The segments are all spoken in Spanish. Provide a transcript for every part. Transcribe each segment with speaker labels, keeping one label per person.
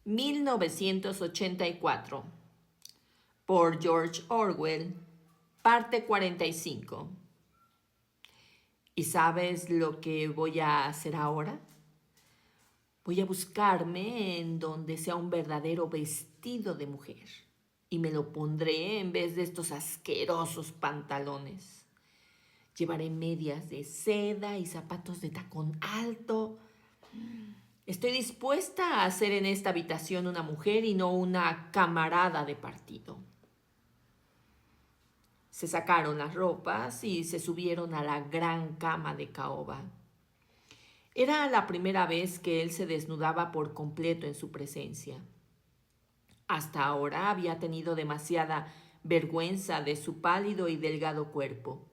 Speaker 1: 1984, por George Orwell, parte 45. ¿Y sabes lo que voy a hacer ahora? Voy a buscarme en donde sea un verdadero vestido de mujer y me lo pondré en vez de estos asquerosos pantalones. Llevaré medias de seda y zapatos de tacón alto. Estoy dispuesta a ser en esta habitación una mujer y no una camarada de partido. Se sacaron las ropas y se subieron a la gran cama de caoba. Era la primera vez que él se desnudaba por completo en su presencia. Hasta ahora había tenido demasiada vergüenza de su pálido y delgado cuerpo,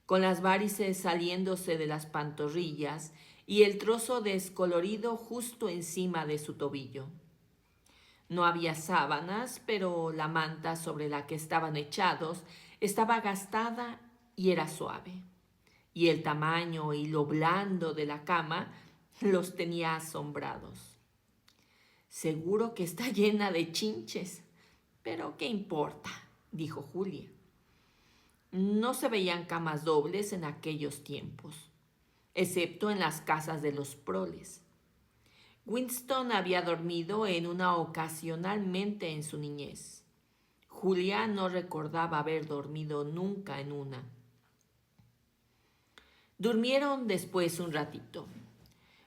Speaker 1: con las varices saliéndose de las pantorrillas y el trozo descolorido justo encima de su tobillo. No había sábanas, pero la manta sobre la que estaban echados estaba gastada y era suave, y el tamaño y lo blando de la cama los tenía asombrados. Seguro que está llena de chinches, pero ¿qué importa?, dijo Julia. No se veían camas dobles en aquellos tiempos, excepto en las casas de los proles. Winston había dormido en una ocasionalmente en su niñez. Julia no recordaba haber dormido nunca en una. Durmieron después un ratito.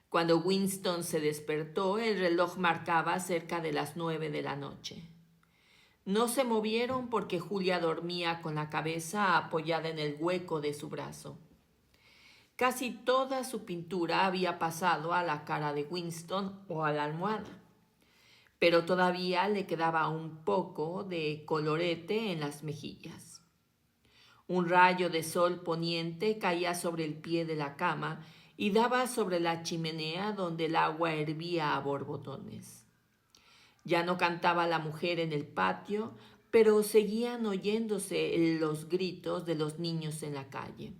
Speaker 1: Cuando Winston se despertó, el reloj marcaba cerca de las 9 de la noche. No se movieron porque Julia dormía con la cabeza apoyada en el hueco de su brazo. Casi toda su pintura había pasado a la cara de Winston o a la almohada, pero todavía le quedaba un poco de colorete en las mejillas. Un rayo de sol poniente caía sobre el pie de la cama y daba sobre la chimenea donde el agua hervía a borbotones. Ya no cantaba la mujer en el patio, pero seguían oyéndose los gritos de los niños en la calle.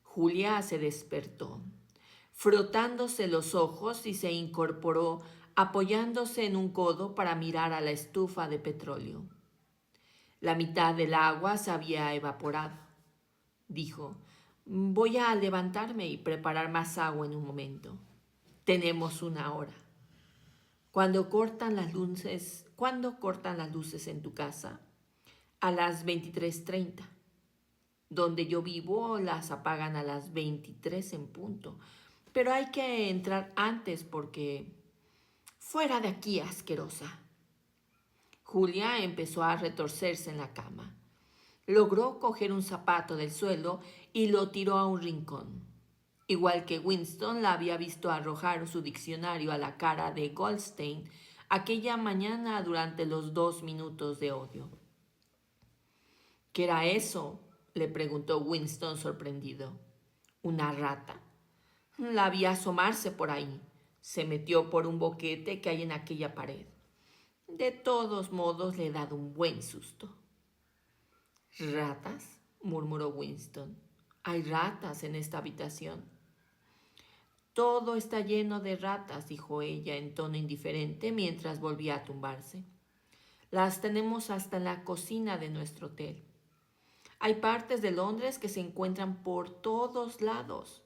Speaker 1: Julia se despertó, frotándose los ojos, y se incorporó apoyándose en un codo para mirar a la estufa de petróleo. La mitad del agua se había evaporado. Dijo: voy a levantarme y preparar más agua en un momento. Tenemos una hora. ¿Cuándo cortan las luces en tu casa? A las 23:30. Donde yo vivo las apagan a las 23 en punto. Pero hay que entrar antes porque... Fuera de aquí, asquerosa. Julia empezó a retorcerse en la cama. Logró coger un zapato del suelo y lo tiró a un rincón. Igual que Winston la había visto arrojar su diccionario a la cara de Goldstein aquella mañana durante los 2 minutos de odio. ¿Qué era eso?, le preguntó Winston sorprendido. ¿Una rata? La vi asomarse por ahí. Se metió por un boquete que hay en aquella pared. De todos modos le he dado un buen susto. ¿Ratas?, murmuró Winston. Hay ratas en esta habitación. Todo está lleno de ratas, dijo ella en tono indiferente mientras volvía a tumbarse. Las tenemos hasta en la cocina de nuestro hotel. Hay partes de Londres que se encuentran por todos lados.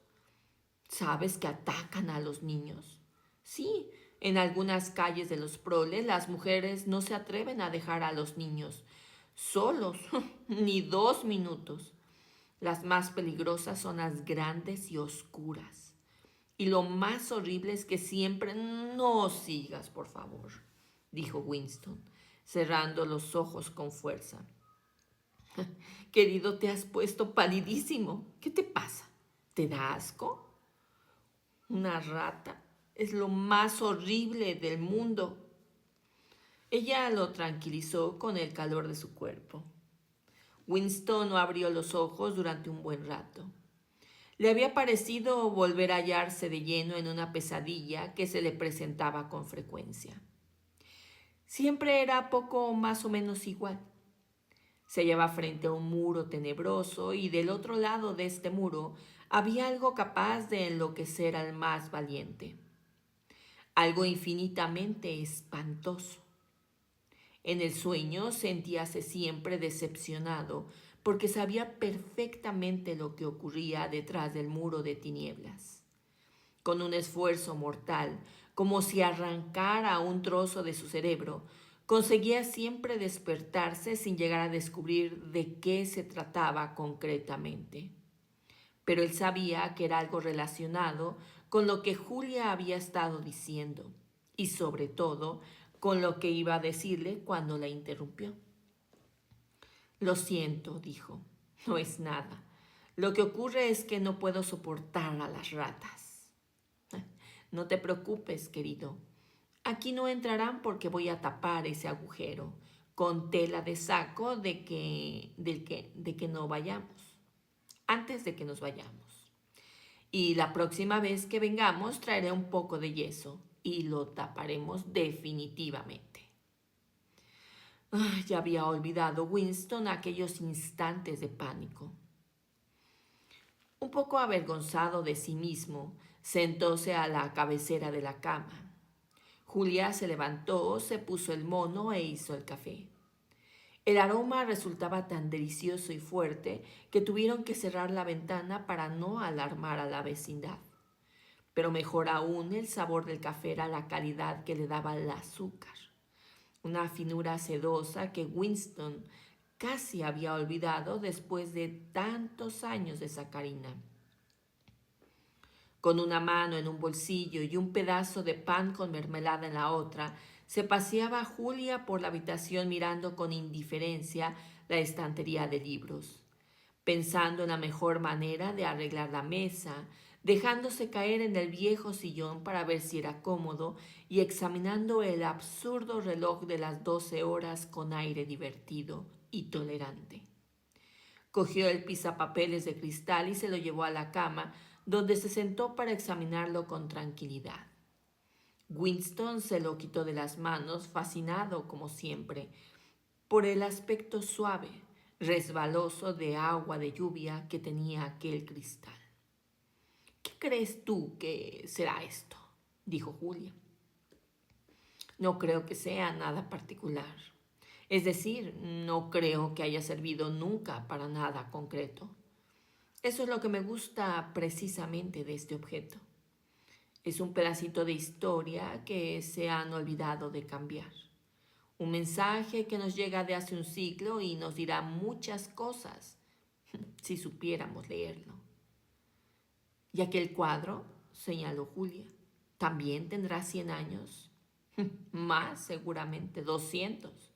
Speaker 1: ¿Sabes que atacan a los niños? Sí, en algunas calles de los proles las mujeres no se atreven a dejar a los niños solos ni 2 minutos. Las más peligrosas son las grandes y oscuras. Y lo más horrible es que siempre... No sigas, por favor, dijo Winston, cerrando los ojos con fuerza. Querido, te has puesto palidísimo. ¿Qué te pasa? ¿Te da asco? Una rata es lo más horrible del mundo. Ella lo tranquilizó con el calor de su cuerpo. Winston no abrió los ojos durante un buen rato. Le había parecido volver a hallarse de lleno en una pesadilla que se le presentaba con frecuencia. Siempre era poco más o menos igual. Se hallaba frente a un muro tenebroso y del otro lado de este muro había algo capaz de enloquecer al más valiente. algo infinitamente espantoso. En el sueño sentíase siempre decepcionado porque sabía perfectamente lo que ocurría detrás del muro de tinieblas. Con un esfuerzo mortal, como si arrancara un trozo de su cerebro, conseguía siempre despertarse sin llegar a descubrir de qué se trataba concretamente. Pero él sabía que era algo relacionado con lo que Julia había estado diciendo y sobre todo con lo que iba a decirle cuando la interrumpió. Lo siento, dijo, no es nada. Lo que ocurre es que no puedo soportar a las ratas. No te preocupes, querido. Aquí no entrarán porque voy a tapar ese agujero con tela de saco de que no vayamos, antes de que nos vayamos. Y la próxima vez que vengamos traeré un poco de yeso y lo taparemos definitivamente. Ya había olvidado Winston aquellos instantes de pánico. Un poco avergonzado de sí mismo, sentóse a la cabecera de la cama. Julia se levantó, se puso el mono e hizo el café. El aroma resultaba tan delicioso y fuerte que tuvieron que cerrar la ventana para no alarmar a la vecindad. Pero mejor aún, el sabor del café era la calidad que le daba el azúcar. Una finura sedosa que Winston casi había olvidado después de tantos años de sacarina. Con una mano en un bolsillo y un pedazo de pan con mermelada en la otra, se paseaba Julia por la habitación mirando con indiferencia la estantería de libros, pensando en la mejor manera de arreglar la mesa, dejándose caer en el viejo sillón para ver si era cómodo y examinando el absurdo reloj de las 12 horas con aire divertido y tolerante. Cogió el pisapapeles de cristal y se lo llevó a la cama, donde se sentó para examinarlo con tranquilidad. Winston se lo quitó de las manos, fascinado, como siempre, por el aspecto suave, resbaloso de agua de lluvia que tenía aquel cristal. ¿Qué crees tú que será esto?, dijo Julia. No creo que sea nada particular. Es decir, no creo que haya servido nunca para nada concreto. Eso es lo que me gusta precisamente de este objeto. Es un pedacito de historia que se han olvidado de cambiar. Un mensaje que nos llega de hace un siglo y nos dirá muchas cosas si supiéramos leerlo. ¿Y aquel cuadro?, señaló Julia. ¿También tendrá 100 años? Más, seguramente, 200.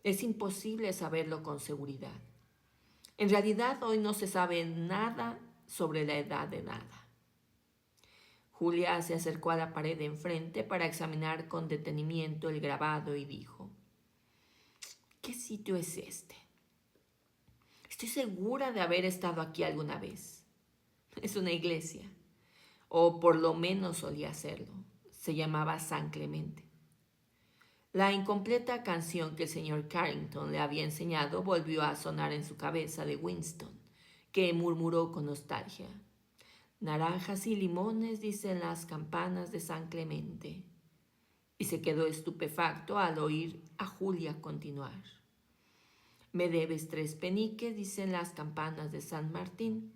Speaker 1: Es imposible saberlo con seguridad. En realidad, hoy no se sabe nada sobre la edad de nada. Julia se acercó a la pared de enfrente para examinar con detenimiento el grabado y dijo: ¿Qué sitio es este? Estoy segura de haber estado aquí alguna vez. Es una iglesia, o por lo menos solía serlo. Se llamaba San Clemente. La incompleta canción que el señor Carrington le había enseñado volvió a sonar en su cabeza de Winston, que murmuró con nostalgia: naranjas y limones, dicen las campanas de San Clemente. Y se quedó estupefacto al oír a Julia continuar. Me debes 3 peniques, dicen las campanas de San Martín.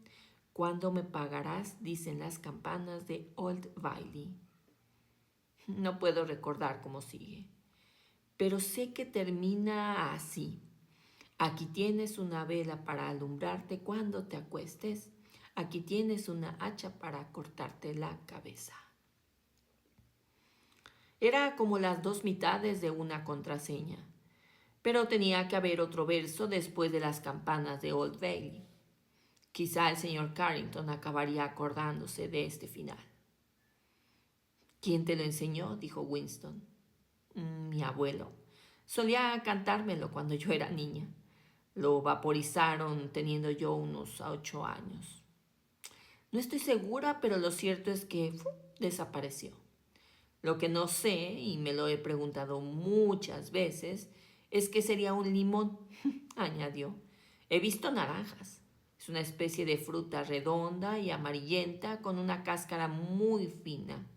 Speaker 1: ¿Cuándo me pagarás?, dicen las campanas de Old Bailey. No puedo recordar cómo sigue, pero sé que termina así. Aquí tienes una vela para alumbrarte cuando te acuestes. Aquí tienes una hacha para cortarte la cabeza. Era como las 2 mitades de una contraseña, pero tenía que haber otro verso después de las campanas de Old Bailey. Quizá el señor Carrington acabaría acordándose de este final. ¿Quién te lo enseñó?, dijo Winston. Mi abuelo. Solía cantármelo cuando yo era niña. Lo vaporizaron teniendo yo unos 8 años. No estoy segura, pero lo cierto es que desapareció. Lo que no sé, y me lo he preguntado muchas veces, es qué sería un limón, añadió. He visto naranjas. Es una especie de fruta redonda y amarillenta con una cáscara muy fina.